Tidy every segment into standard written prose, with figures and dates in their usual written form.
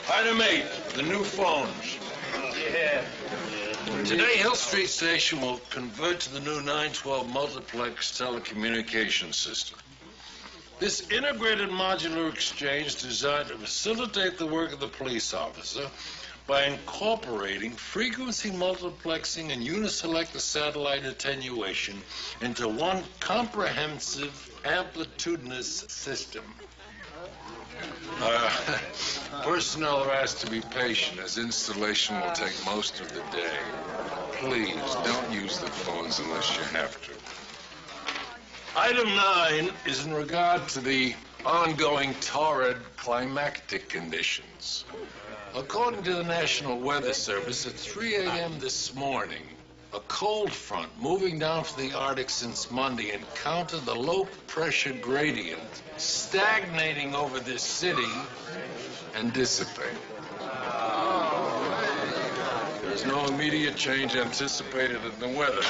Item 8, the new phones. Yeah. Today, Hill Street Station will convert to the new 912 multiplex telecommunications system. This integrated modular exchange is designed to facilitate the work of the police officer by incorporating frequency multiplexing and uniselector satellite attenuation into one comprehensive amplitudinous system. Personnel are asked to be patient, as installation will take most of the day. Please, don't use the phones unless you have to. Item 9 is in regard to the ongoing torrid climactic conditions. According to the National Weather Service, at 3 a.m. this morning, a cold front moving down from the Arctic since Monday encountered the low-pressure gradient stagnating over this city and dissipating. There is no immediate change anticipated in the weather.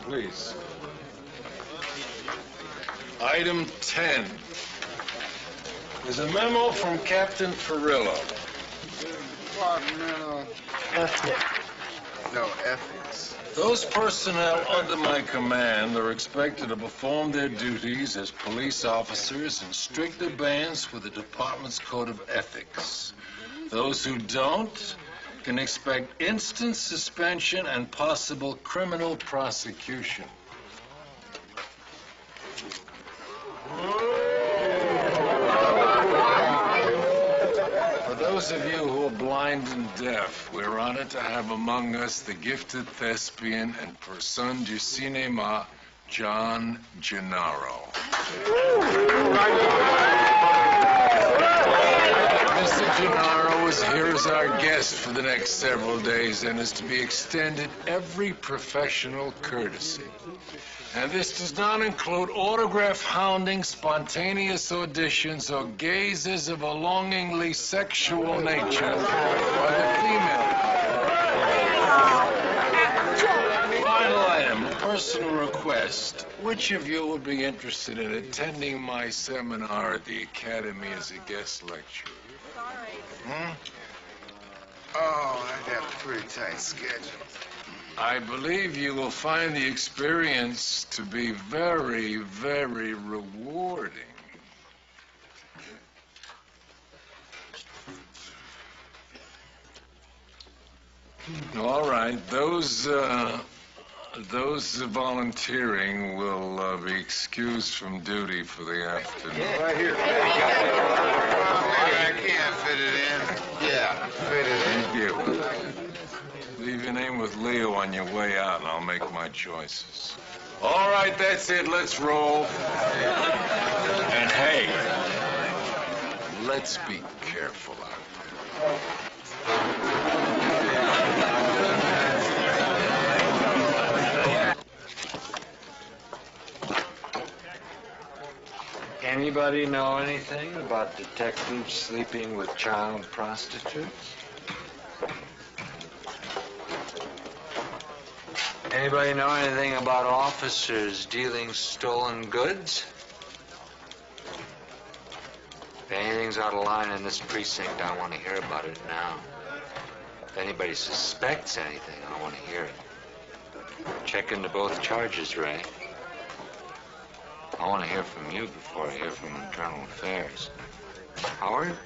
Please. Item 10. There's a memo from Captain Perillo. What memo? No, ethics. Those personnel under my command are expected to perform their duties as police officers in strict abeyance with the department's code of ethics. Those who don't can expect instant suspension and possible criminal prosecution. For those of you who are blind and deaf, we're honored to have among us the gifted thespian and person du cinéma, John Gennaro. Mr. Gennaro is here as our guest for the next several days and is to be extended every professional courtesy. And this does not include autograph hounding, spontaneous auditions, or gazes of a longingly sexual nature by the female. Final item, personal request. Which of you would be interested in attending my seminar at the Academy as a guest lecturer? Oh, I got a pretty tight schedule. I believe you will find the experience to be very, very rewarding. All right, those volunteering will be excused from duty for the afternoon. Right here. I can't fit it in. Yeah, fit it in. Thank you. Leave your name with Leo on your way out, and I'll make my choices. All right, that's it. Let's roll. And hey, let's be careful out there. Anybody know anything about detectives sleeping with child prostitutes? Anybody know anything about officers dealing stolen goods? If anything's out of line in this precinct, I want to hear about it now. If anybody suspects anything, I want to hear it. Check into both charges, Ray. I want to hear from you before I hear from Internal Affairs. Howard?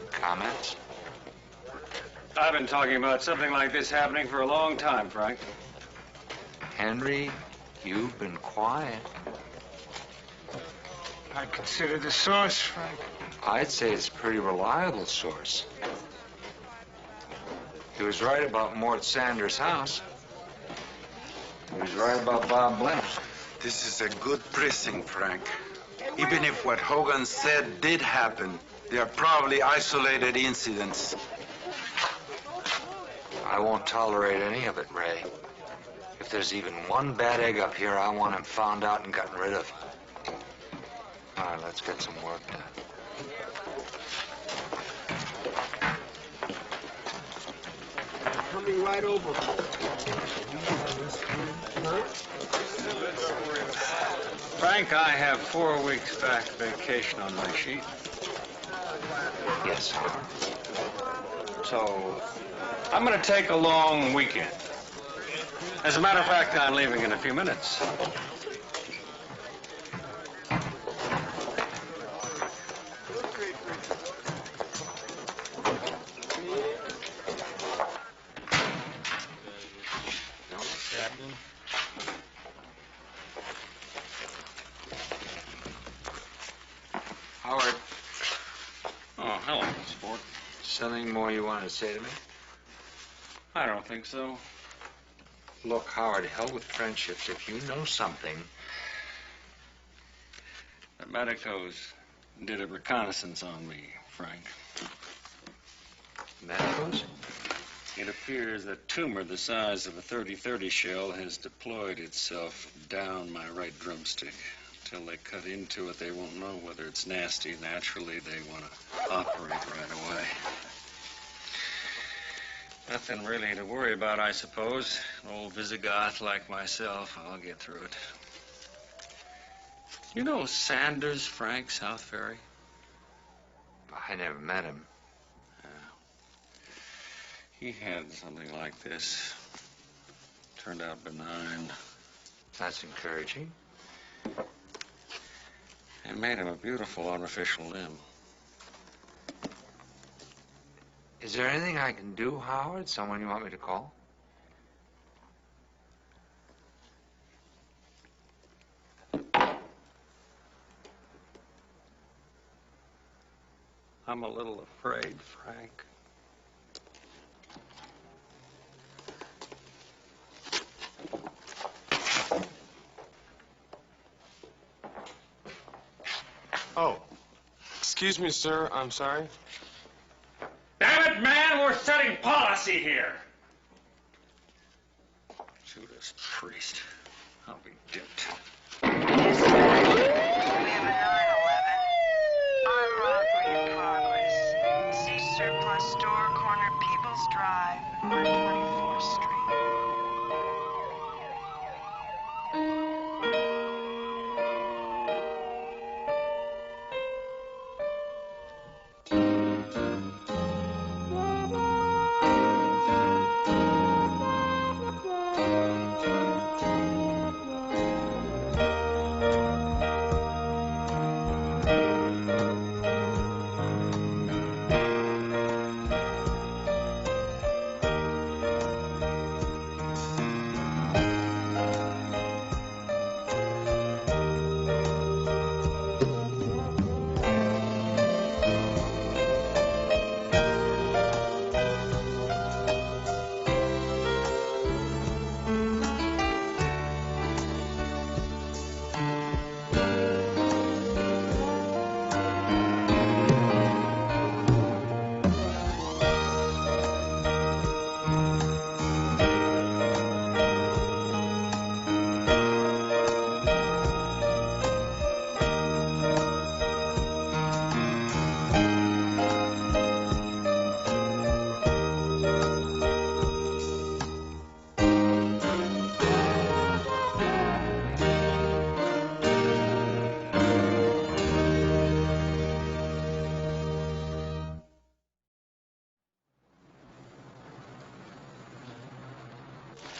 Comments? I've been talking about something like this happening for a long time, Frank. Henry, you've been quiet. I consider the source, Frank. I'd say it's a pretty reliable source. He was right about Mort Sanders' house. He was right about Bob Blimps. This is a good precinct, Frank. Even if what Hogan said did happen, they are probably isolated incidents. I won't tolerate any of it, Ray. If there's even one bad egg up here, I want him found out and gotten rid of. All right, let's get some work done. Coming right over. Frank, I have 4 weeks back vacation on my sheet. Yes, Howard. So, I'm going to take a long weekend. As a matter of fact, I'm leaving in a few minutes. Howard, Oh, hello, sport. something more you want to say to me? I don't think so. Look, Howard, hell with friendships. If you know something... The medicos did a reconnaissance on me, Frank. Medicos? It appears that a tumor the size of a 30-30 shell has deployed itself down my right drumstick. Until they cut into it, they won't know whether it's nasty. Naturally, they want to operate right away. Nothing really to worry about, I suppose. An old Visigoth like myself, I'll get through it. You know Sanders, Frank, South Ferry? I never met him. He had something like this. Turned out benign. That's encouraging. It made him a beautiful artificial limb. Is there anything I can do, Howard? Someone you want me to call? I'm a little afraid, Frank. Oh, excuse me, sir. I'm sorry. Damn it, man! We're setting policy here! Judas Priest. I'll be dipped. Dispatch, we have a 911. Armed robbery in progress. See surplus store, corner Peebles Drive, on 24th Street.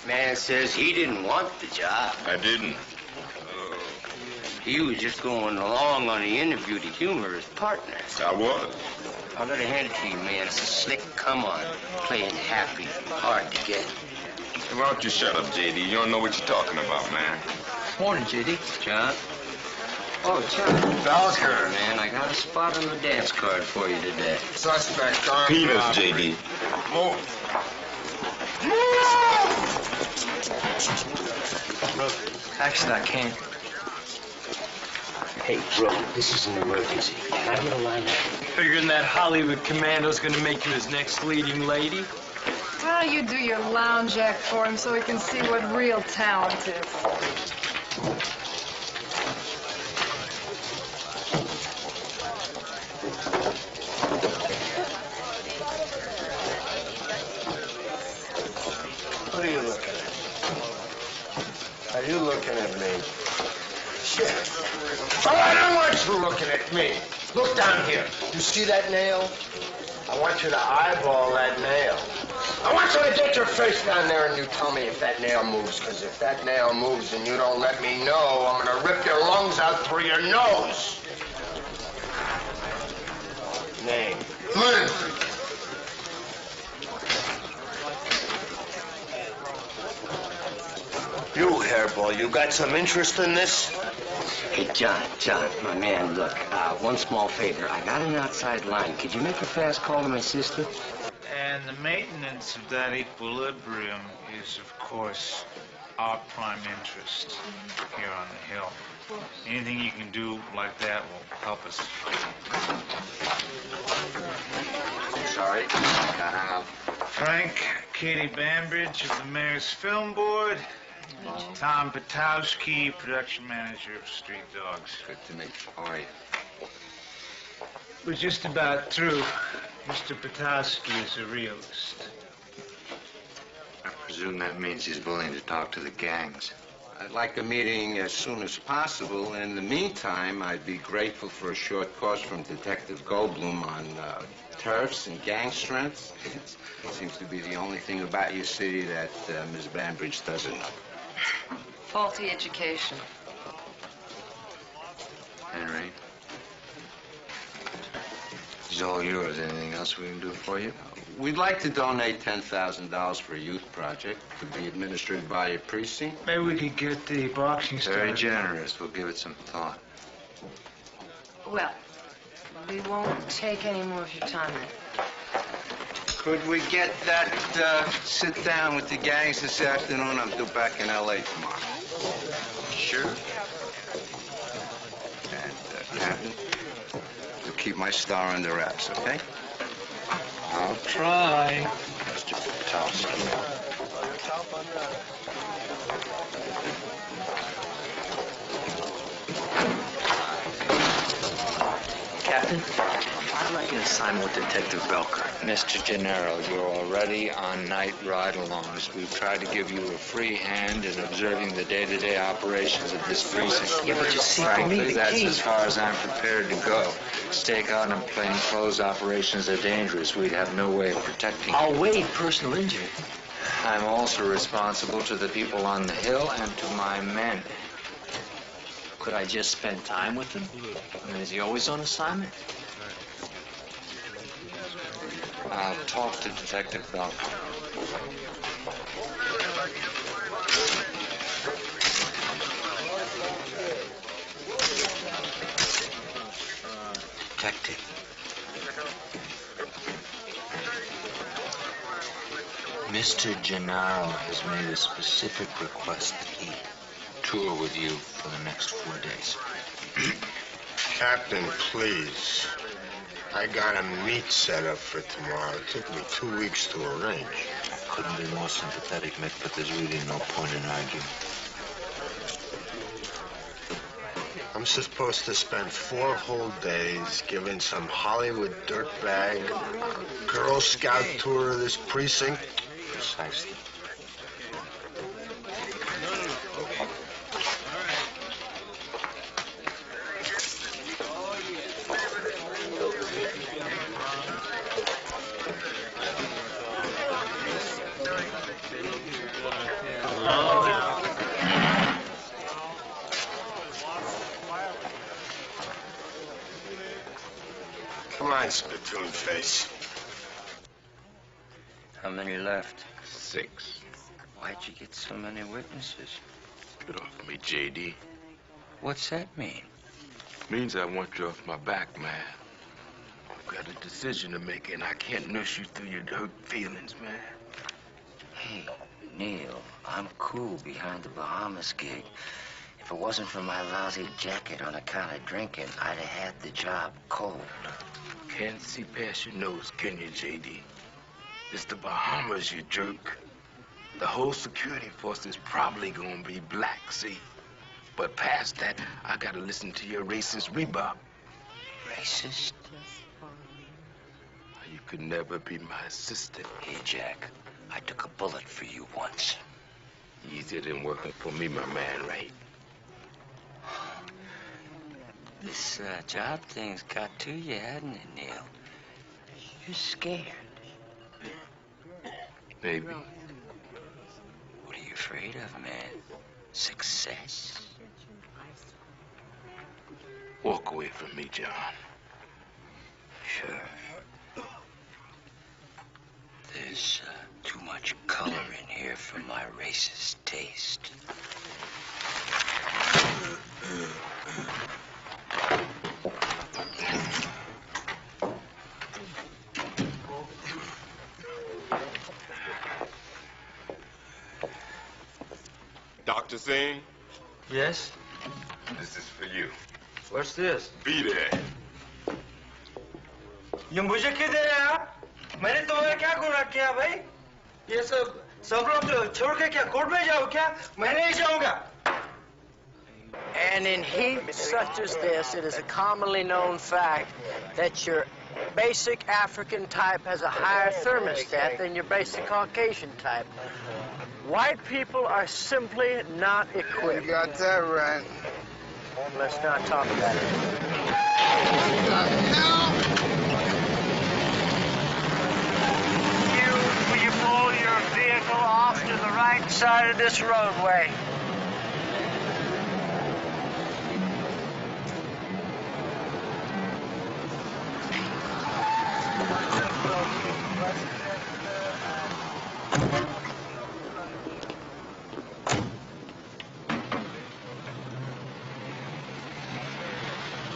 Man says he didn't want the job. I didn't. He was just going along on the interview to humor his partner. I was. I gotta hand it to you, man. It's a slick come on. Playing happy. Hard to get. Why don't you shut up, J.D.? You don't know what you're talking about, man. Morning, J.D. John. Oh, John. Valker, man. I got a spot on the dance card for you today. Suspect armed Peanuts, robbery. J.D. Move. Actually, I can't. Hey, bro, this is an emergency. Can I get a line up? Figuring that Hollywood commando's gonna make you his next leading lady? Why don't you do your lounge act for him so he can see what real talent is? What are you looking at? Are you looking at me? Shit. Oh, I don't want you looking at me. Look down here. You see that nail? I want you to eyeball that nail. I want you to get your face down there and you tell me if that nail moves, because if that nail moves and you don't let me know, I'm going to rip your lungs out through your nose. Name. You, hairball, you got some interest in this? Hey, John, my man, look, one small favor. I got an outside line. Could you make a fast call to my sister? And the maintenance of that equilibrium is, of course, our prime interest here on the Hill. Anything you can do like that will help us. Sorry, got hung up. Frank, Katie Banbridge of the Mayor's Film Board. Tom Patowski, production manager of Street Dogs. Good to meet you. How are you? We're just about through. Mr. Patowski is a realist. I presume that means he's willing to talk to the gangs. I'd like a meeting as soon as possible. In the meantime, I'd be grateful for a short course from Detective Goldblum on turfs and gang strength. Seems to be the only thing about your city that Ms. Banbridge doesn't know. Faulty education. Henry. It's all yours. Anything else we can do for you? We'd like to donate $10,000 for a youth project to be administered by your precinct. Maybe we could get the boxing Very started. generous. We'll give it some thought. Well, we won't take any more of your time then. Could we get that sit down with the gangs this afternoon? I'm due back in L.A. tomorrow. Sure. And, Captain, you'll keep my star under wraps, okay? I'll try, Mr. Patowski. Captain, I'd like an assignment with Detective Belker. Mr. Gennaro, you're already on night ride-alongs. We've tried to give you a free hand in observing the day-to-day operations of this precinct. Yeah, but you see, for me, Frankly, the that's key... as far as I'm prepared to go. Stakeout and plainclothes operations are dangerous. We'd have no way of protecting you. I'll waive personal injury. I'm also responsible to the people on the Hill and to my men. Could I just spend time with him? I mean, is he always on assignment? I'll talk to Detective Belker. Detective. Mr. Gennaro has made a specific request that he tour with you for the next 4 days. Captain, please. I got a meet set up for tomorrow. It took me 2 weeks to arrange. I couldn't be more sympathetic, Mick, but there's really no point in arguing. I'm supposed to spend 4 whole days giving some Hollywood dirtbag Girl Scout tour of this precinct. Precisely. Come on, spittoon face. How many left? 6. Why'd you get so many witnesses? Get off me, J.D. What's that mean? Means I want you off my back, man. I've got a decision to make, and I can't nurse you through your hurt feelings, man. Hey, Neil, I'm cool behind the Bahamas gig. If it wasn't for my lousy jacket on account of drinking, I'd have had the job cold. Can't see past your nose, can you, J.D.? It's the Bahamas, you jerk. The whole security force is probably gonna be black, see? But past that, I gotta listen to your racist rebop. Racist? You could never be my assistant. Hey, Jack, I took a bullet for you once. Easier than working for me, my man, right? This job thing's got to you, hasn't it, Neil? You're scared. Maybe. What are you afraid of, man? Success? Walk away from me, John. Sure. There's too much color in here for my racist taste. Dr. Singh, Yes? this is for you. What's this? Be there. ये मुझे क्यों दे रहे हैं आप? मैंने तुम्हारा क्या गुनाह किया भाई? ये सब लोग छोड़ के क्या कोर्ट में जाओ क्या? मैं नहीं जाऊंगा. And in heat such as this, it is a commonly known fact that your basic African type has a higher thermostat than your basic Caucasian type. White people are simply not equipped. You got that right. Let's not talk about it. Will you pull your vehicle off to the right side of this roadway?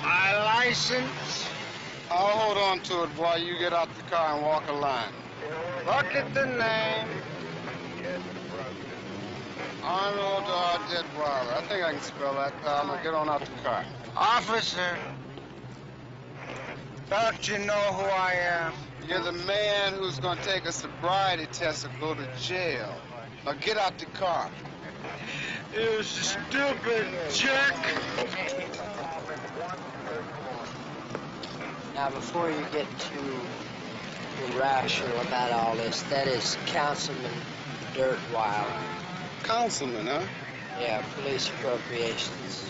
My license? I'll hold on to it while you get out the car and walk a line. Look at the name. Arnold Deadweiler. I think I can spell that, pal. Now get on out the car. Officer, don't you know who I am? You're the man who's going to take a sobriety test and go to jail. Now get out the car. You stupid jerk! Now, before you get too irrational about all this, that is Councilman Dirtweiler. Councilman, huh? Yeah, police appropriations.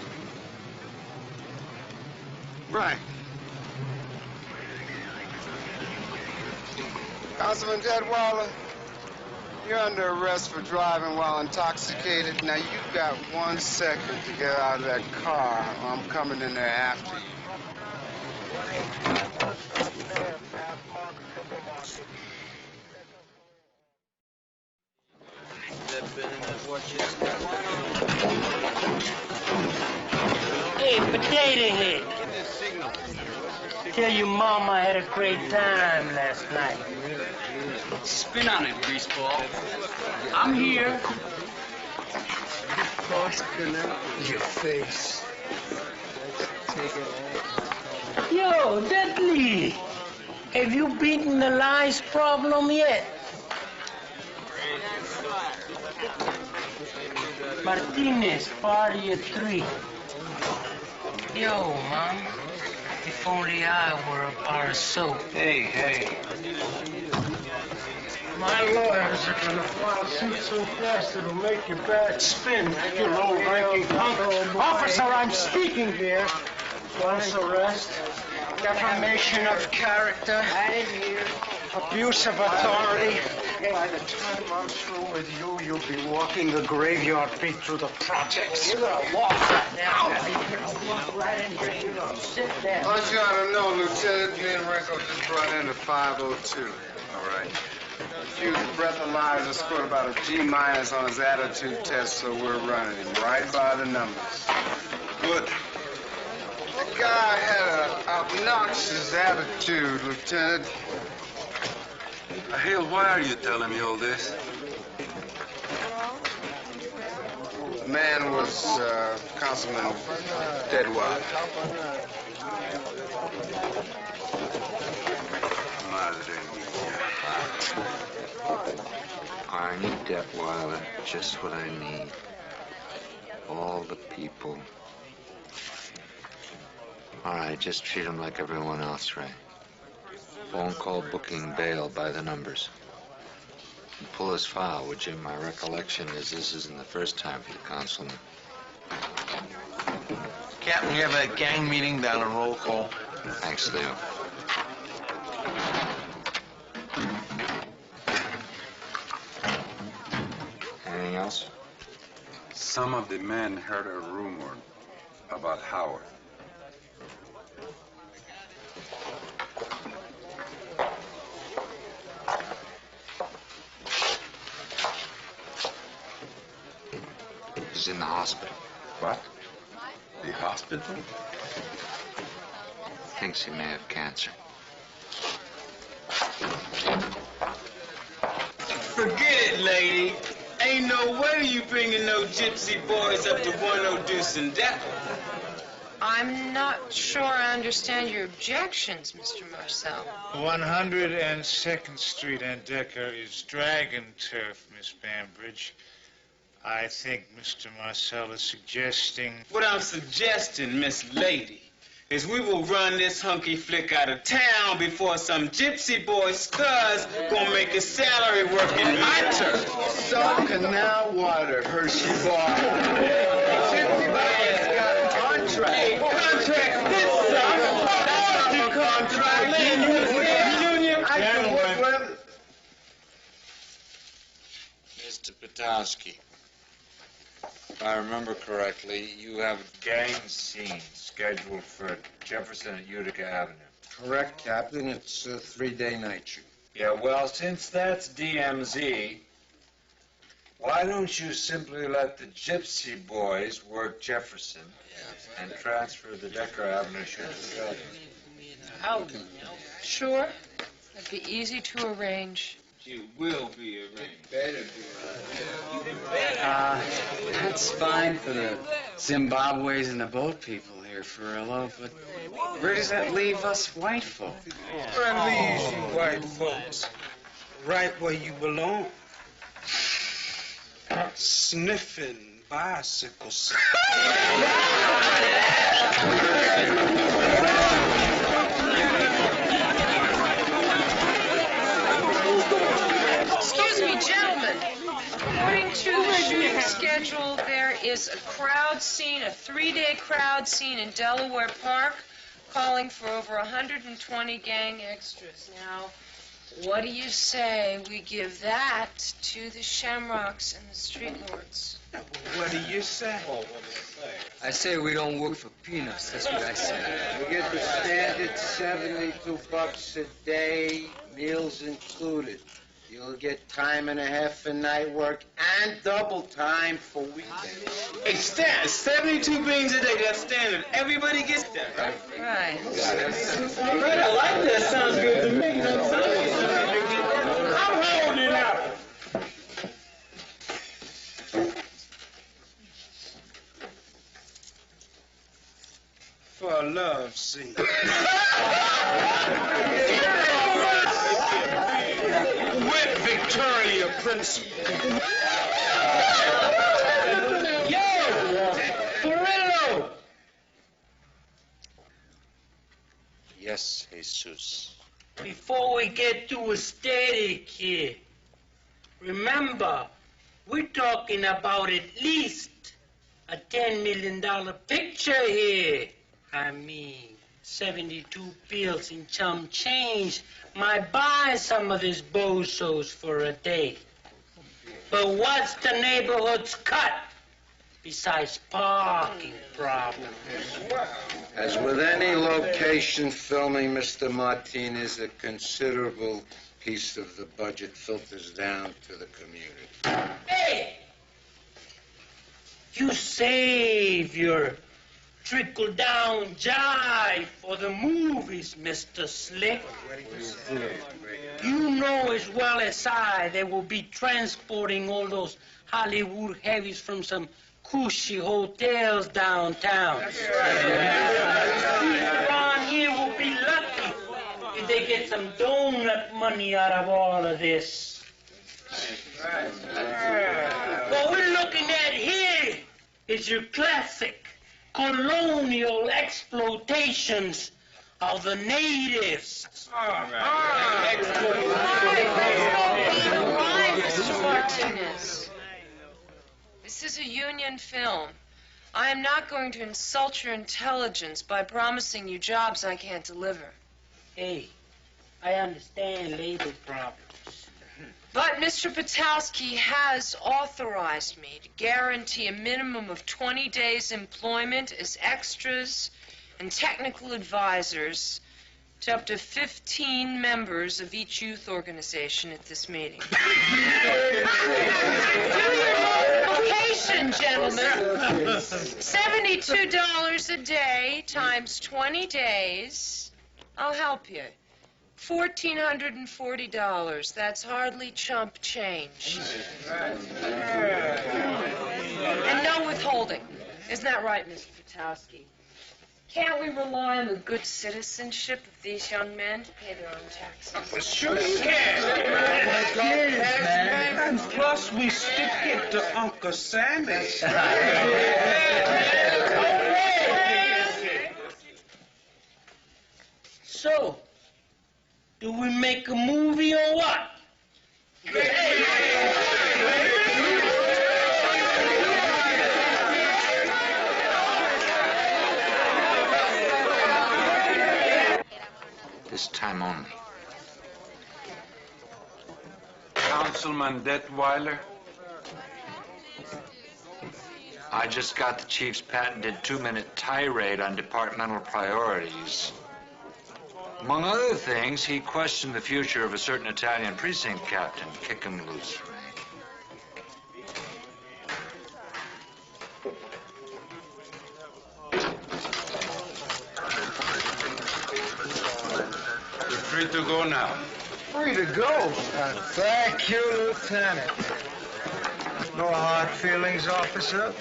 Right. Councilman Deadweiler, you're under arrest for driving while intoxicated. Now, you've got 1 second to get out of that car, or I'm coming in there after you. Hey, potato head. Tell your mom I had a great time last night. Spin on it, greaseball. I'm here. Your face. Yo, Dudley, have you beaten the lies problem yet? Martinez, party at 3. Yo, Mom, if only I were a bar of soap. Hey. My lawyers are gonna file suit so fast it'll make your back spin, you low-ranking punk. Officer, I'm speaking here. False arrest, defamation of character, abuse of authority. By the time I'm through with you, you'll be walking the graveyard beat through the projects. You're gonna walk right now. You're gonna walk right in here. You're gonna sit down. What you ought to know, Lieutenant, me and Renko just brought in a 502. All right. Accused breathalyzer scored about a G- on his attitude test, so we're running him right by the numbers. Good. The guy had an obnoxious attitude, Lieutenant. Hale, why are you telling me all this? The man was Councilman Deadweiler. Madre mia. Arnie Detweiler, just what I need. All the people. All right, just treat him like everyone else, Ray. Phone call, booking, bail by the numbers. And pull his file, which in my recollection is this isn't the first time for the councilman. Captain, we have a gang meeting down on roll call. Thanks, Leo. Anything else? Some of the men heard a rumor about Howard. He's in the hospital. What? The hospital? Thinks he may have cancer. Forget it, lady. Ain't no way you bringing no gypsy boys up to 102 Deuce and Decker. I'm not sure I understand your objections, Mr. Marcel. 102nd Street and Decker is dragon turf, Miss Bambridge. I think Mr. Marcel is suggesting... What I'm suggesting, Miss Lady, is we will run this hunky flick out of town before some gypsy boy studs gonna make his salary working my turf. Some canal water, Hershey bar. Gypsy boys got a contract. Hey, contract this, son. That's not a contract. Union. I can work with... Mr. Petowski, if I remember correctly, you have a gang scene scheduled for Jefferson at Utica Avenue. Correct, Captain. It's a 3-day night shoot. Yeah, well, since that's DMZ, why don't you simply let the Gypsy Boys work Jefferson and transfer the Decker Avenue shoot to the other? Oh, sure. It'd be easy to arrange. You will be arranged. Better That's fine for the Zimbabwe's and the boat people here, Furillo, but where does that leave us white folk? Where leaves you white folks? Right where you belong. Sniffing bicycles. Excuse me, gentlemen. According to the shooting schedule, there is a crowd scene, a 3-day crowd scene in Delaware Park, calling for over 120 gang extras. Now, what do you say we give that to the Shamrocks and the Street Lords? What do you say? I say we don't work for peanuts, that's what I say. We get the standard $72 a day, meals included. You'll get time and a half for night work and double time for weekends. Hey, Stan, 72 beans a day, that's standard. Everybody gets that, right? Right. Right, I like that. Sounds good to me. I'm holding out. For love's sake. With Victoria Principal. Yo! Furillo! Yes, Jesus. Before we get too aesthetic here, remember, we're talking about at least a $10 million picture here. I mean, 72 pills and some change might buy some of these bozos for a day. But what's the neighborhood's cut besides parking problems? As with any location filming, Mr. Martinez, a considerable piece of the budget filters down to the community. Hey! You save your trickle-down jive for the movies, Mr. Slick. You know as well as I they will be transporting all those Hollywood heavies from some cushy hotels downtown. Around here will be lucky if they get some donut money out of all of this. What we're looking at here is your classic colonial exploitations of the natives. Why, Mr. Martinez? This is a union film. I am not going to insult your intelligence by promising you jobs I can't deliver. Hey, I understand labor problems. But Mr. Patowski has authorized me to guarantee a minimum of 20 days' employment as extras and technical advisors to up to 15 members of each youth organization at this meeting. Do your multiplication, gentlemen. $72 a day times 20 days. I'll help you. $1,440. That's hardly chump change. And no withholding. Isn't that right, Mr. Patowski? Can't we rely on the good citizenship of these young men to pay their own taxes? Sure you can. And plus, we stick it to Uncle Sammy. So, do we make a movie or what? This time only. Councilman Detweiler? I just got the chief's patented 2-minute tirade on departmental priorities. Among other things, he questioned the future of a certain Italian precinct captain. Kick him loose, Ray. You're free to go now. Free to go. Thank you, Lieutenant. No hard feelings, officer.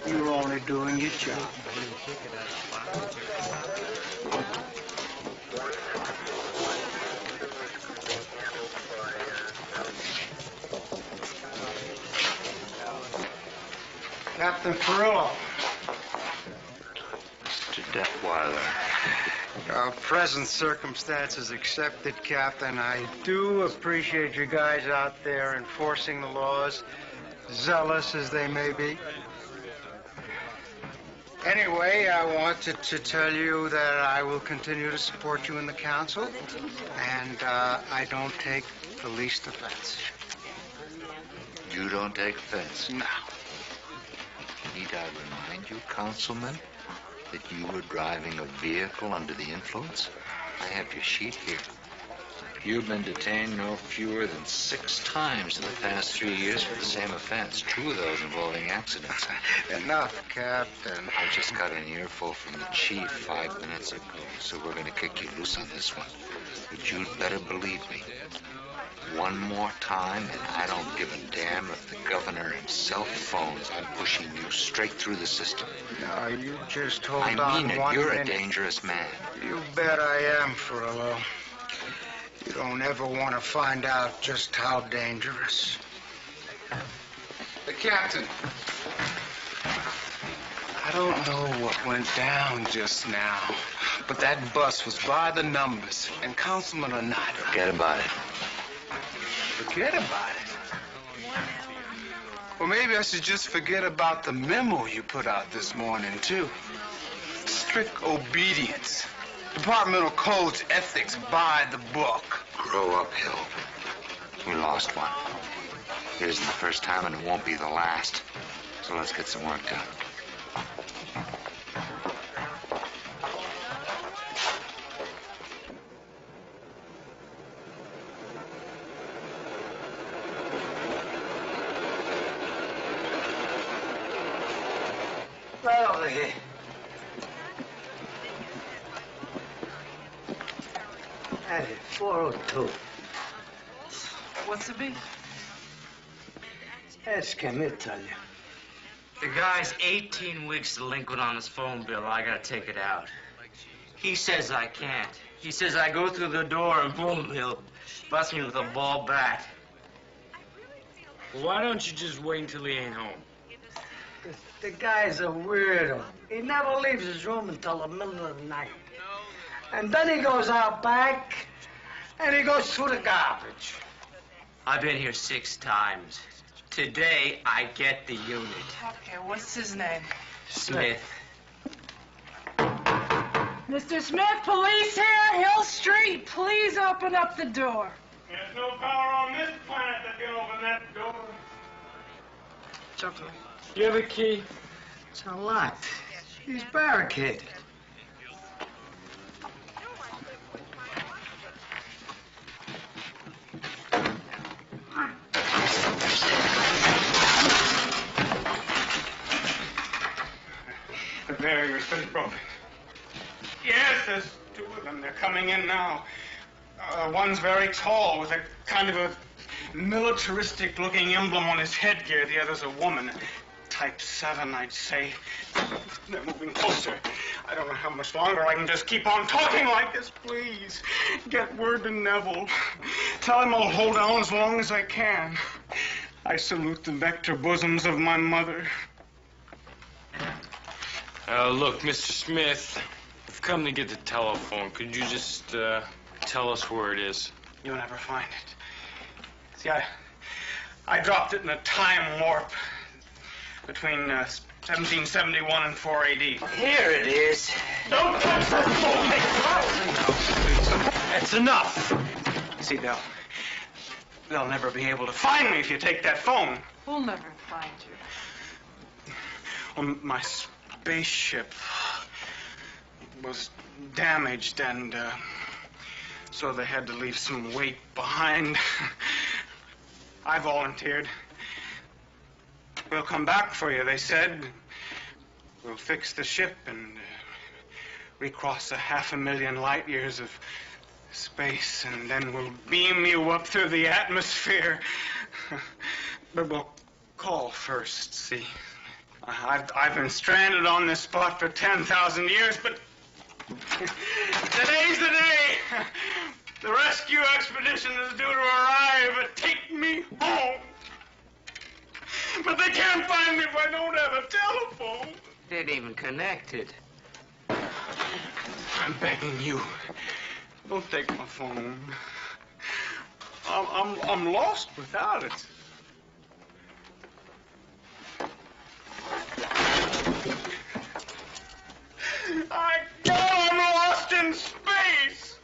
You're only doing your job. Captain Perillo. Mr. Detweiler. Present circumstances accepted, Captain. I do appreciate you guys out there enforcing the laws, zealous as they may be. Anyway, I wanted to tell you that I will continue to support you in the council, and I don't take the least offense. You don't take offense? No. Need I remind you, Councilman, that you were driving a vehicle under the influence? I have your sheet here. You've been detained no fewer than 6 times in the past 3 years for the same offense. 2 of those involving accidents. Enough, Captain. I just got an earful from the chief 5 minutes ago, so we're going to kick you loose on this one. But you'd better believe me. One more time, and I don't give a damn if the governor himself phones. I'm pushing you straight through the system. No, you just hold on. I mean it. You're minute. a dangerous man. You bet I am, Furlow. You don't ever want to find out just how dangerous. The captain. I don't know what went down just now, but that bus was by the numbers, and councilman or not. Forget about it. Forget about it? Well, maybe I should just forget about the memo you put out this morning, too. Strict obedience. Departmental codes, ethics by the book. Grow up, Hill. We lost one. It isn't the first time, and it won't be the last. So let's get some work done. Right over here. Hey, 402. What's the beef? Ask him, he'll tell you. The guy's 18 weeks delinquent on his phone bill. I gotta take it out. He says I can't. He says I go through the door and boom, he'll bust me with a ball bat. Well, why don't you just wait until he ain't home? The guy's a weirdo. He never leaves his room until the middle of the night. And then he goes out back, and he goes through the garbage. I've been here 6 times. Today, I get the unit. Okay, what's his name? Smith. Mr. Smith, police here, Hill Street. Please open up the door. There's no power on this planet that can open that door. Something. You have a key? It's unlocked. He's barricaded. The barrier's been broken. Yes, there's two of them. They're coming in now. One's very tall with a kind of a militaristic-looking emblem on his headgear. The other's a woman. Type 7, I'd say. They're moving closer. I don't know how much longer I can just keep on talking like this. Please, get word to Neville. Tell him I'll hold on as long as I can. I salute the vector bosoms of my mother. Look, Mr. Smith, I've come to get the telephone. Could you just, tell us where it is? You'll never find it. See, I dropped it in a time warp between 1771 and 4 AD. Here it is. Don't touch that phone! That's enough! See, they'll never be able to find me if you take that phone. We'll never find you. Well, my spaceship was damaged, and so they had to leave some weight behind. I volunteered. We'll come back for you, they said. We'll fix the ship and recross 500,000 light years of space, and then we'll beam you up through the atmosphere. But we'll call first, see. I've been stranded on this spot for 10,000 years, but today's the day. The rescue expedition is due to arrive and take me home. But they can't find me if I don't have a telephone. They ain't even connected. I'm begging you, don't take my phone. I'm lost without it. I know I'm lost in space.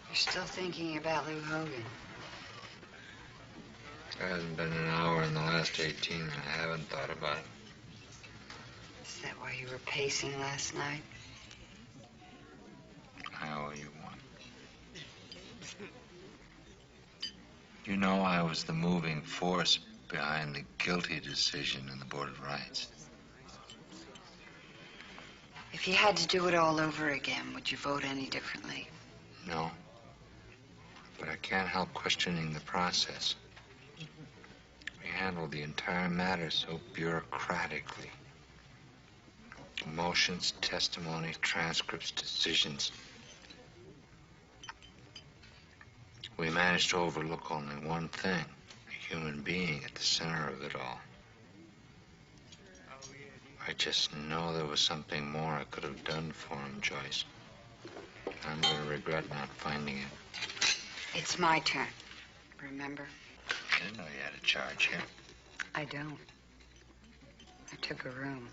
You're still thinking about Lou Hogan. It hasn't been an hour in the last 18 and I haven't thought about it. Is that why you were pacing last night? I owe you one. You know I was the moving force behind the guilty decision in the Board of Rights. If you had to do it all over again, would you vote any differently? No. But I can't help questioning the process. We handled the entire matter so bureaucratically. Motions, testimony, transcripts, decisions. We managed to overlook only one thing, a human being at the center of it all. I just know there was something more I could have done for him, Joyce. I'm going to regret not finding it. It's my turn. Remember? I didn't know you had a charge here. I don't. I took a room.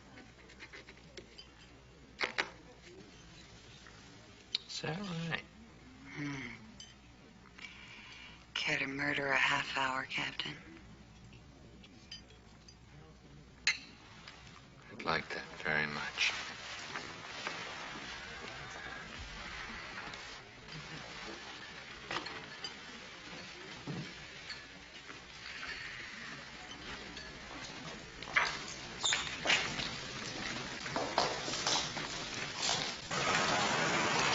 Is that right? Care to murder a half hour, Captain? I'd like that very much.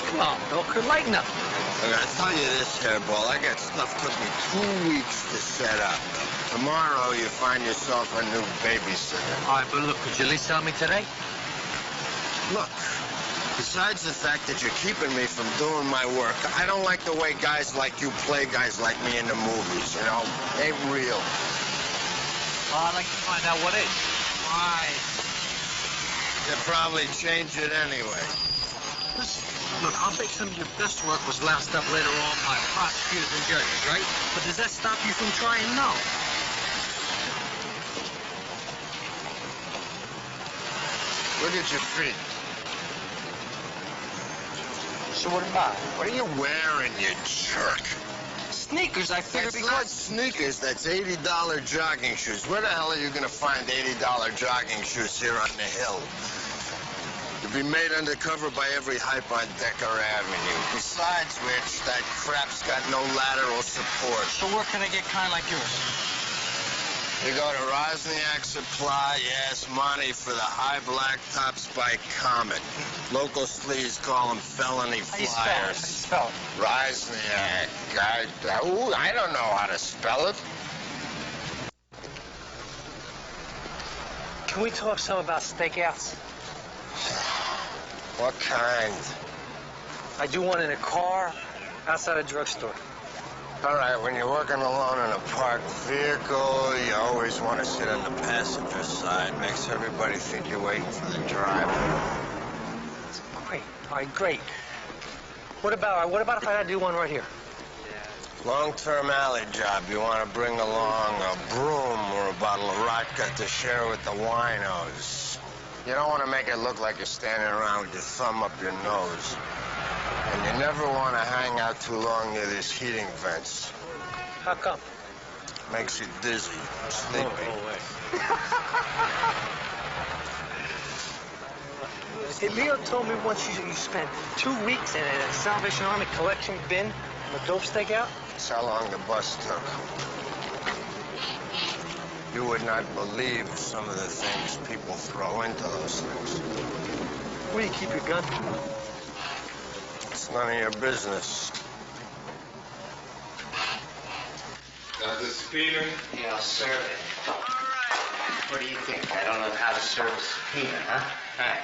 Come on, Bill, lighten up. I gotta tell you this, hairball. I got stuff took me 2 weeks to set up. Tomorrow you find yourself a new babysitter. All right, but look, could you at least tell me today? Look, Besides the fact that you're keeping me from doing my work, I don't like the way guys like you play guys like me in the movies, you know? Ain't real. Well, I'd like to find out what is. Why? They'll probably change it anyway. Listen, look, I'll bet some of your best work was loused up later on by prosecutors and judges, right? But does that stop you from trying? No. Look at your feet. So what about it? What are you wearing, you jerk? Sneakers, I figured, That's not sneakers, that's $80 jogging shoes. Where the hell are you going to find $80 jogging shoes here on the hill? You'll be made undercover by every hype on Decker Avenue. Besides which, that crap's got no lateral support. So where can I get kind like yours? You go to Rosniak Supply, you ask Monty for the high black tops by Comet. Local sleaze call them felony flyers. How do you spell it? Rosniak. I don't know how to spell it. Can we talk some about stakeouts? What kind? I do one in a car outside a drugstore. All right, when you're working alone in a parked vehicle, you always want to sit on the passenger side. Makes everybody think you're waiting for the driver. That's great. All right, great. What about if I do one right here? Long-term alley job. You want to bring along a broom or a bottle of vodka to share with the winos. You don't want to make it look like you're standing around with your thumb up your nose. And you never want to hang out too long near these heating vents. How come? Makes you dizzy, sleepy. Hey, Leo told me once you spent 2 weeks in a Salvation Army collection bin on a dope stakeout. That's how long the bus took. You would not believe some of the things people throw into those things. Where do you keep your gun? It's none of your business. Got the subpoena? Yeah, I'll serve it. All right. What do you think? I don't know how to serve a subpoena, huh? All right.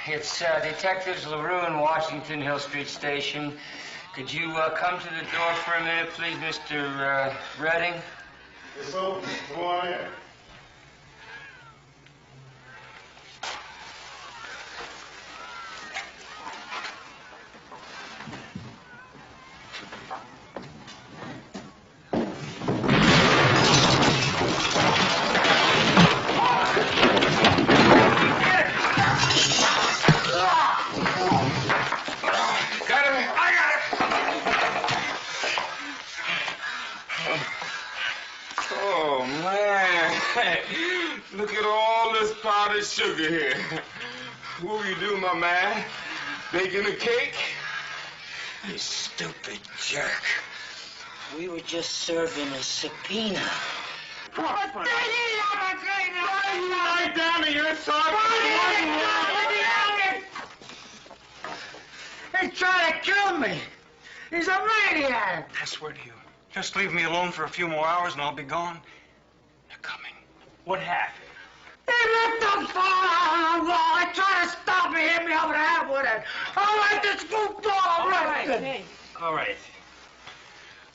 It's Detectives LaRue in Washington Hill Street Station. Could you come to the door for a minute, please, Mr. Redding? It's open. Go on in. Look at all this powdered sugar here. What will you do, my man? Baking a cake? You stupid jerk. We were just serving a subpoena. Right down to your son. He's trying to kill me. He's a maniac. I swear to you, just leave me alone for a few more hours and I'll be gone. They're coming. What happened? He ripped the phone out of the wall. I tried to stop me, hit me over the head with it. I like this goofball. Hey. All right.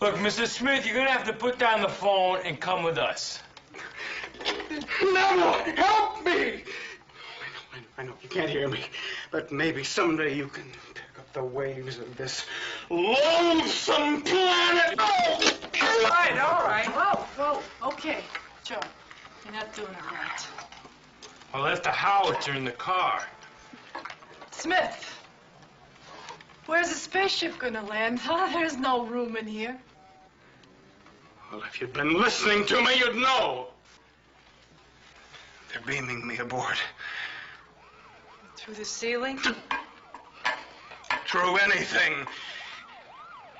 Look, Mr. Smith, you're gonna have to put down the phone and come with us. Never help me! I know, you can't hear me, but maybe someday you can pick up the waves of this loathsome planet. Oh! All right. Whoa, okay. Joe, you're not doing it right. Well, that's the howitzer in the car. Smith, where's the spaceship gonna land? Huh? There's no room in here. Well, if you'd been listening to me, you'd know. They're beaming me aboard. Through the ceiling? Through anything.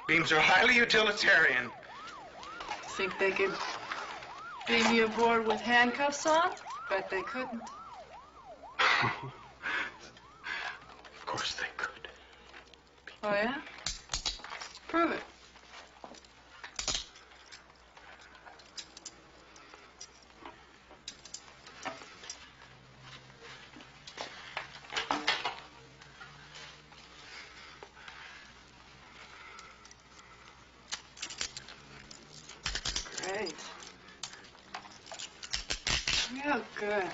Beams are highly utilitarian. Think they could beam you aboard with handcuffs on? Bet they couldn't. Of course they could. Oh, yeah? Prove it. Oh, good.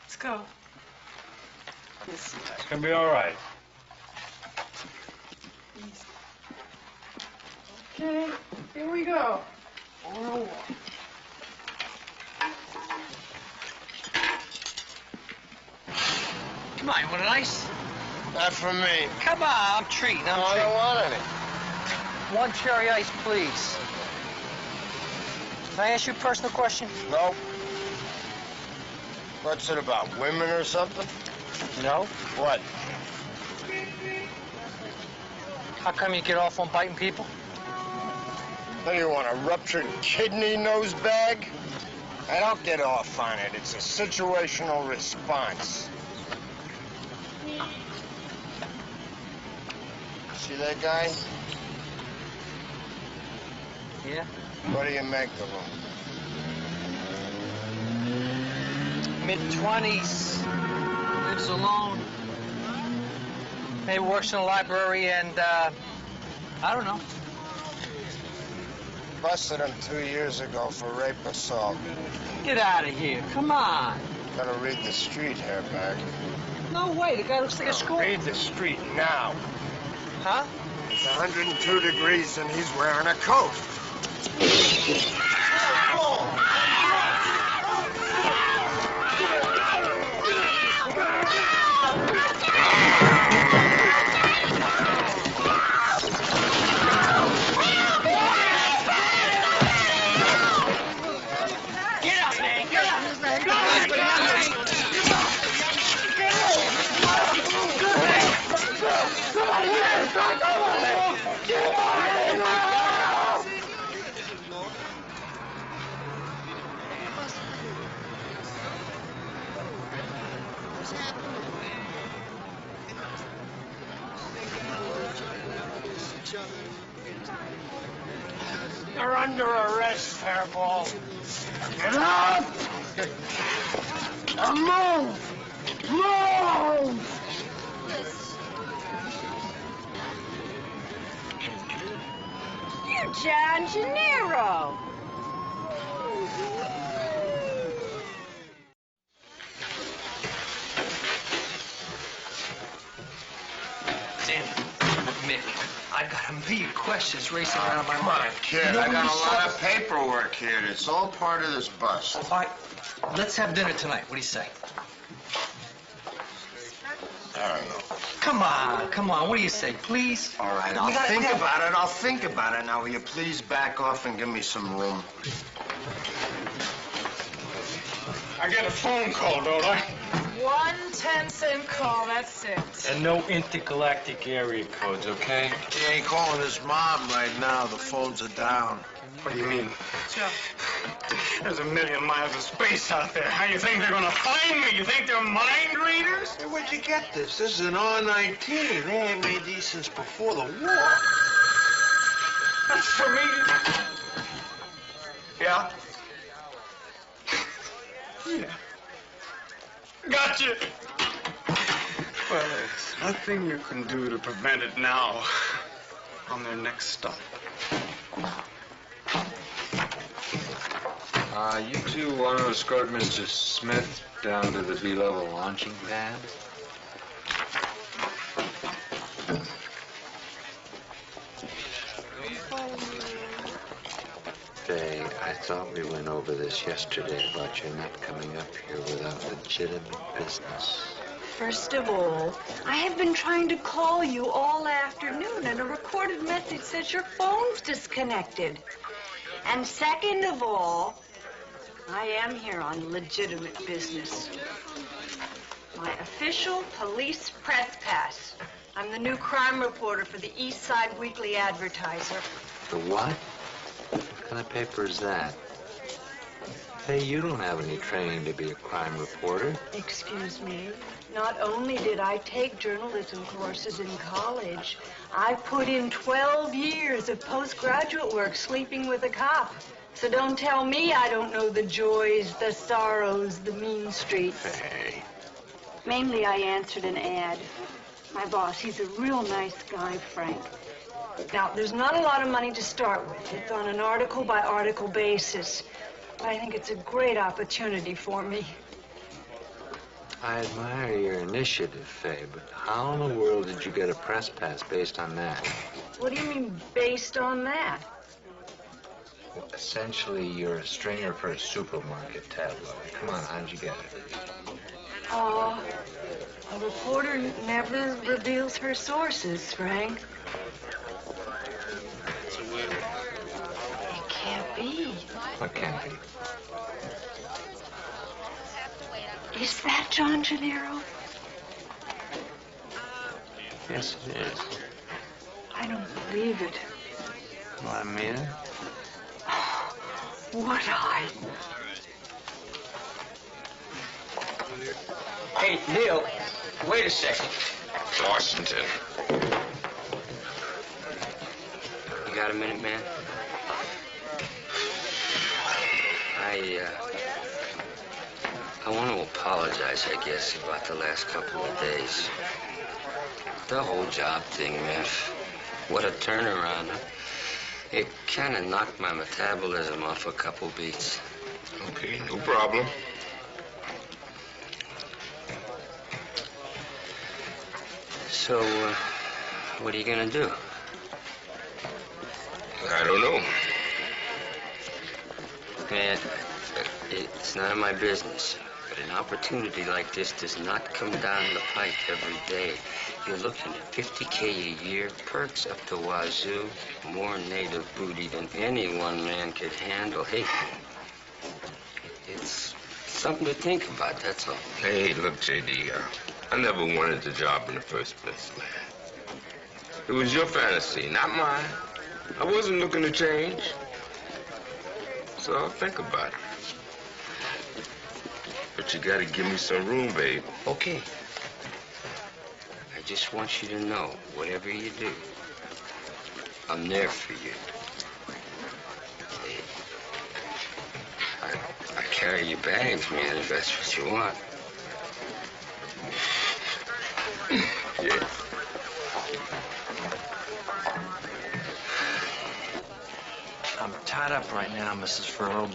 Let's go. It's gonna be all right. Okay, here we go. Come on, you want an ice? Not for me. Come on, I'm treating. No, I don't want any. One cherry ice, please. Can I ask you a personal question? No. What's it about, women or something? No. What? How come you get off on biting people? What do you want, a ruptured kidney nose bag? I don't get off on it. It's a situational response. See that guy? Yeah. What do you make of him? Mid-20s. Lives alone. Maybe works in a library and, I don't know. Busted him 2 years ago for rape assault. Get out of here. Come on. Gotta read the street, Hairbag. No way. The guy looks like a school. Read the street now. Huh? It's 102 degrees and he's wearing a coat. You're under arrest, Hairball. Get up! And move! Move! You're John Gennaro. Mick, I got a million questions racing around in my Come on, mind. kid. You know I when got you a saw lot the- of paperwork here. It's all part of this bust. All right, let's have dinner tonight. What do you say? I don't know. Come on. What do you say, please? All right, I'll think about it. I'll think about it. Now, will you please back off and give me some room? I get a phone call, don't I? 1 10-cent call, that's it. And no intergalactic area codes, okay? He ain't calling his mom right now. The phones are down. What do you mean? Joe. There's a million miles of space out there. How you think they're gonna find me? You think they're mind readers? Hey, where'd you get this? This is an R-19. They ain't made these since before the war. That's for me. Yeah? Yeah. Gotcha. Well, there's nothing you can do to prevent it now on their next stop. You two want to escort Mr. Smith down to the B-level launching pad? Say, I thought we went over this yesterday about you not coming up here without legitimate business. First of all, I have been trying to call you all afternoon, and a recorded message says your phone's disconnected. And second of all, I am here on legitimate business. My official police press pass. I'm the new crime reporter for the East Side Weekly Advertiser. The what? What kind of paper is that? Hey, you don't have any training to be a crime reporter. Excuse me. Not only did I take journalism courses in college, I put in 12 years of postgraduate work sleeping with a cop. So don't tell me I don't know the joys, the sorrows, the mean streets. Hey. Mainly I answered an ad. My boss, he's a real nice guy, Frank. Now, there's not a lot of money to start with. It's on an article-by-article basis. But I think it's a great opportunity for me. I admire your initiative, Faye, but how in the world did you get a press pass based on that? What do you mean, based on that? Well, essentially, you're a stringer for a supermarket tabloid. Come on, how'd you get it? A reporter never reveals her sources, Frank. It can't be. What can't be? Is that John Gennaro? Yes, it is. I don't believe it. Well, I mean it. Would I? Hey, Neil, wait a second. Washington. You got a minute, man? I want to apologize, I guess, about the last couple of days. The whole job thing, man. What a turnaround. It kind of knocked my metabolism off a couple beats. Okay, no problem. So, what are you gonna do? I don't know. Man, it's none of my business. But an opportunity like this does not come down the pike every day. You're looking at $50K a year, perks up to wazoo, more native booty than any one man could handle. Hey, it's something to think about, that's all. Hey, look, J.D., I never wanted the job in the first place, man. It was your fantasy, not mine. I wasn't looking to change. So I'll think about it. But you gotta give me some room, babe. Okay. I just want you to know, whatever you do, I'm there for you. I carry your bags, man, if that's what you want. Yeah. I'm tied up right now, Mrs. Furlow.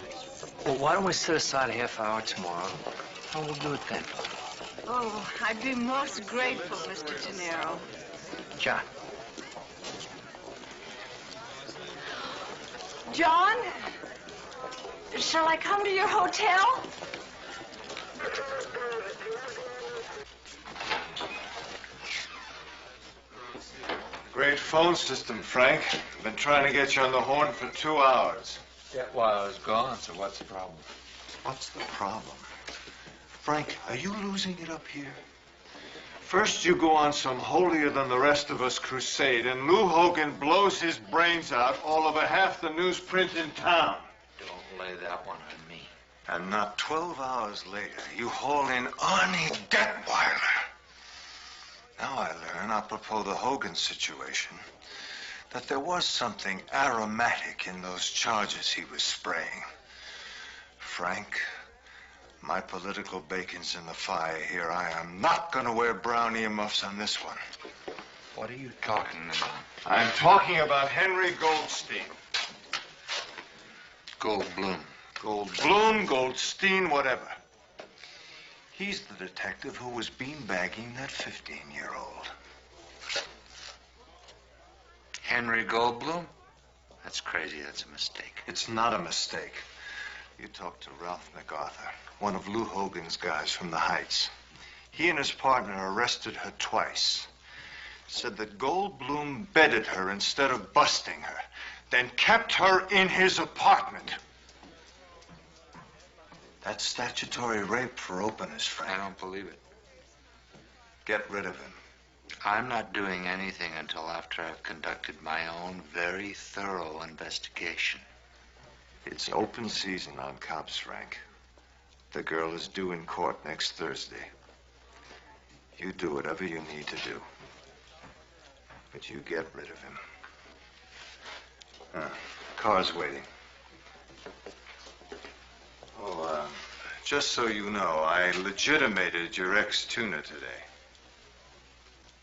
Well, why don't we set aside a half hour tomorrow, and we'll do it then. Oh, I'd be most grateful, Mr. Gennaro. John. John? Shall I come to your hotel? Great phone system, Frank. Been trying to get you on the horn for 2 hours. Yeah, well, I was gone, so what's the problem? What's the problem? Frank, are you losing it up here? First you go on some holier-than-the-rest-of-us crusade, and Lou Hogan blows his brains out all over half the newsprint in town. Don't lay that one on me. And not 12 hours later, you haul in Arnie Detweiler. Now I learn, apropos the Hogan situation, that there was something aromatic in those charges he was spraying. Frank, my political bacon's in the fire here. I am not going to wear brown earmuffs on this one. What are you talking about? I'm talking about Henry Goldstein. Goldblum. Goldblum, Goldstein, whatever. He's the detective who was beanbagging that 15-year-old. Henry Goldblum? That's crazy. That's a mistake. It's not a mistake. You talked to Ralph MacArthur, one of Lou Hogan's guys from the Heights. He and his partner arrested her twice. Said that Goldblum bedded her instead of busting her, then kept her in his apartment. That's statutory rape for openness, Frank. I don't believe it. Get rid of him. I'm not doing anything until after I've conducted my own very thorough investigation. It's open season on cops, Frank. The girl is due in court next Thursday. You do whatever you need to do. But you get rid of him. Car's waiting. Oh, just so you know, I legitimated your ex-tuna today.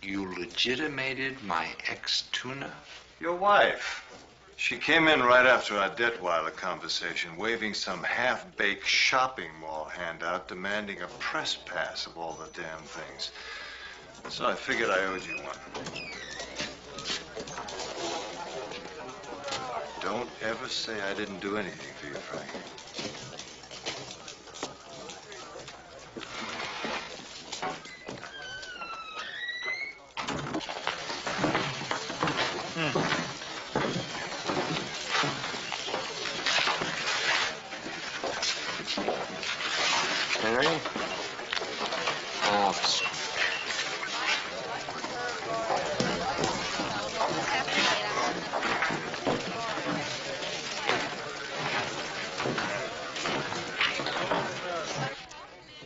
You legitimated my ex-tuna? Your wife. She came in right after our Detweiler conversation, waving some half-baked shopping mall handout demanding a press pass of all the damn things. So I figured I owed you one. Don't ever say I didn't do anything for you, Frank. Henry? Officer.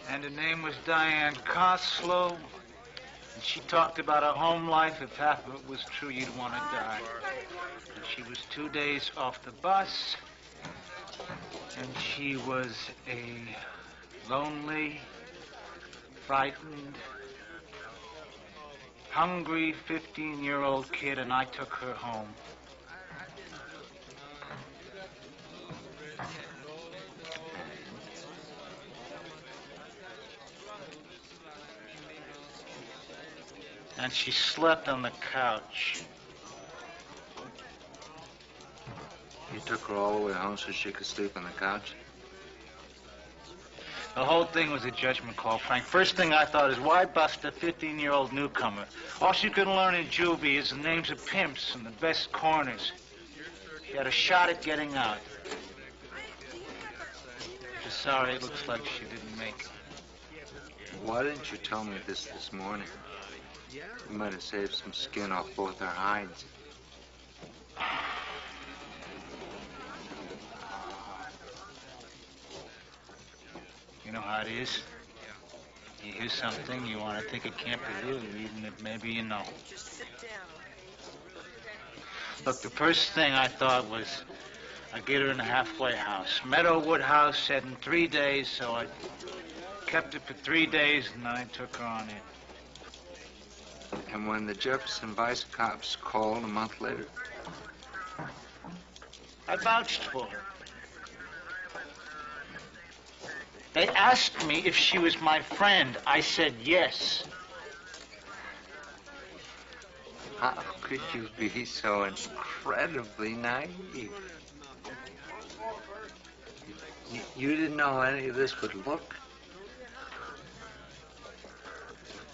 And her name was Diane Coslow. And she talked about her home life. If half of it was true, you'd want to die. And she was 2 days off the bus. And she was a lonely, frightened, hungry 15-year-old kid, and I took her home. And she slept on the couch. You took her all the way home so she could sleep on the couch? The whole thing was a judgment call, Frank. First thing I thought is, why bust a 15-year-old newcomer? All she could learn in juvie is the names of pimps and the best corners. She had a shot at getting out. Just sorry it looks like she didn't make it. Why didn't you tell me this morning? You might have saved some skin off both our hides. You know how it is? You hear something, you want to think it can't be real, even if maybe you know. Look, the first thing I thought was I'd get her in a halfway house. Meadowwood House said in 3 days, so I kept it for 3 days, and then I took her on in. And when the Jefferson Vice cops called a month later? I vouched for her. They asked me if she was my friend. I said yes. How could you be so incredibly naive? You didn't know how any of this would look?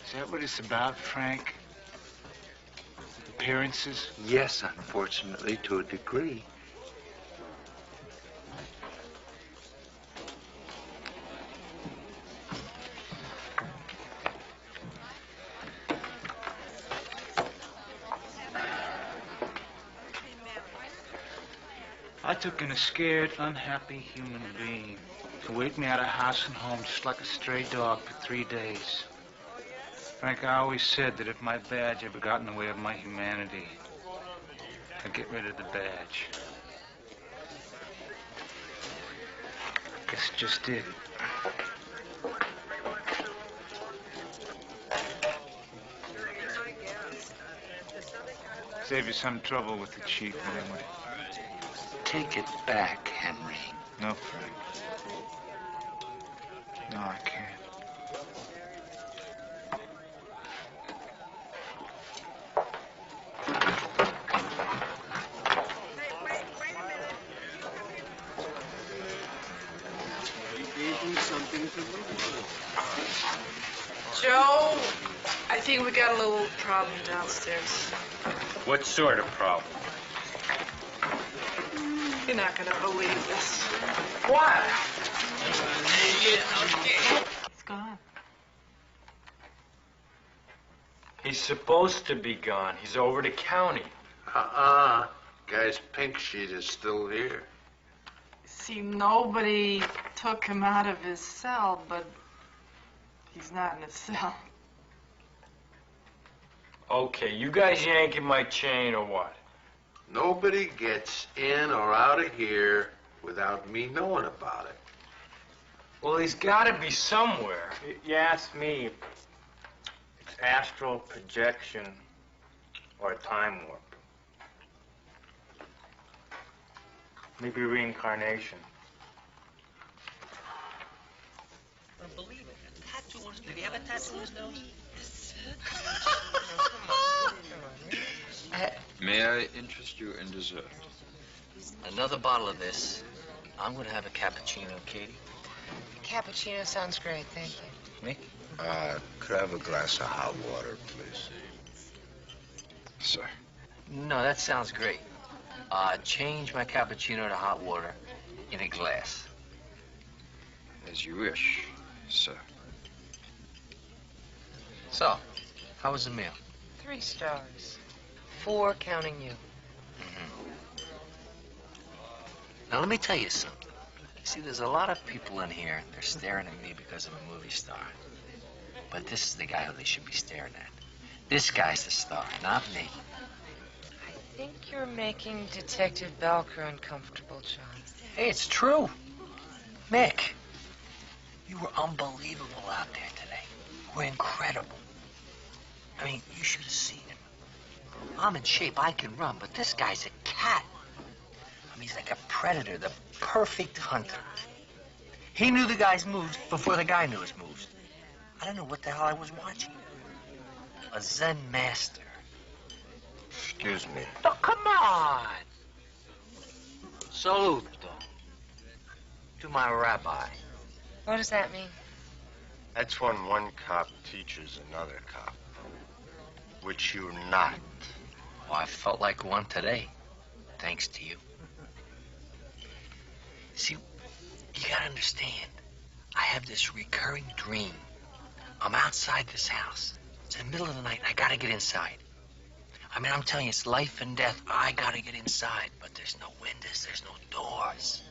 Is that what it's about, Frank? Appearances? Yes, unfortunately, to a degree. I took in a scared, unhappy human being to wake me out of house and home just like a stray dog for 3 days. Frank, I always said that if my badge ever got in the way of my humanity, I'd get rid of the badge. Guess it just did. Save you some trouble with the chief, anyway. Take it back, Henry. No, Frank. No, I can't. Joe, I think we got a little problem downstairs. What sort of problem? You're not gonna believe this. What? He's gone. He's supposed to be gone. He's over to county. Guy's pink sheet is still here. See, nobody took him out of his cell, but he's not in his cell. Okay, you guys yanking my chain or what? Nobody gets in or out of here without me knowing about it. Well, he's got to be somewhere. You ask me, it's astral projection or time warp. Maybe reincarnation. I believe it. Tattoos. Did he have a tattoo on his nose? May I interest you in dessert? Another bottle of this. I'm gonna have a cappuccino, Katie. Cappuccino sounds great, thank you. Nick? Could I have a glass of hot water, please? Sir. No, that sounds great. Change my cappuccino to hot water in a glass. As you wish, sir. So, how was the meal? 3 stars. 4 counting you. Now, let me tell you something. See, there's a lot of people in here, they're staring at me because I'm a movie star. But this is the guy who they should be staring at. This guy's the star, not me. I think you're making Detective Belker uncomfortable, John. Hey, it's true. Mick, you were unbelievable out there today. You were incredible. I mean, you should have seen him. I'm in shape, I can run, but this guy's a cat. I mean, he's like a predator, the perfect hunter. He knew the guy's moves before the guy knew his moves. I don't know what the hell I was watching. A Zen master. Excuse me. Oh, come on. Saluto. To my rabbi. What does that mean? That's when one cop teaches another cop, which you're not. Well, I felt like one today, thanks to you. See, you gotta understand, I have this recurring dream. I'm outside this house. It's in the middle of the night, and I gotta get inside. I mean, I'm telling you, it's life and death. I gotta get inside, but there's no windows, there's no doors.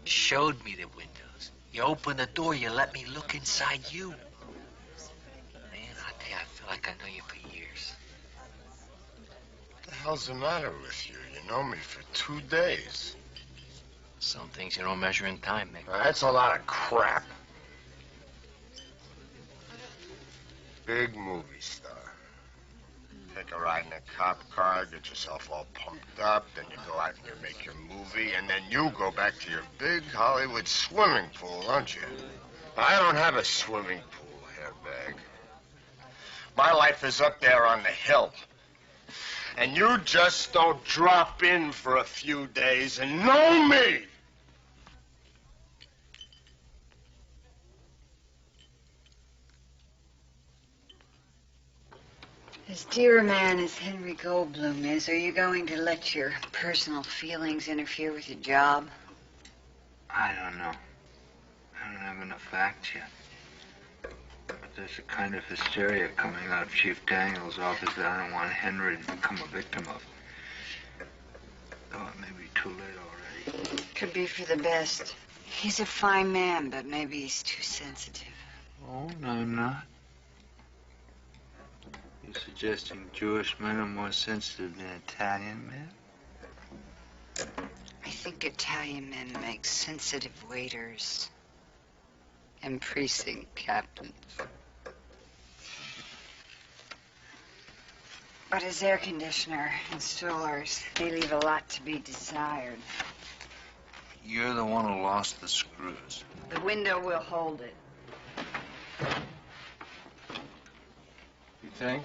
You showed me the windows. You opened the door, you let me look inside you. Man, I tell you, I feel like I know you for years. What the hell's the matter with you? You know me for 2 days. Some things you don't measure in time, Nick. That's a lot of crap. Big movie star. Take a ride in a cop car, get yourself all pumped up, then you go out and you make your movie, and then you go back to your big Hollywood swimming pool, don't you? I don't have a swimming pool, hairbag. My life is up there on the hill. And you just don't drop in for a few days and know me! As dear a man as Henry Goldblum is, are you going to let your personal feelings interfere with your job? I don't know. I don't have enough facts yet. But there's a kind of hysteria coming out of Chief Daniels' office that I don't want Henry to become a victim of. Though it may be too late already. Could be for the best. He's a fine man, but maybe he's too sensitive. Oh, no, I'm not. You're suggesting Jewish men are more sensitive than Italian men? I think Italian men make sensitive waiters and precinct captains. But as air conditioner installers, they leave a lot to be desired. You're the one who lost the screws. The window will hold it. You think?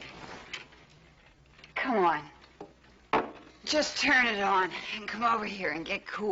Come on. Just turn it on and come over here and get cool.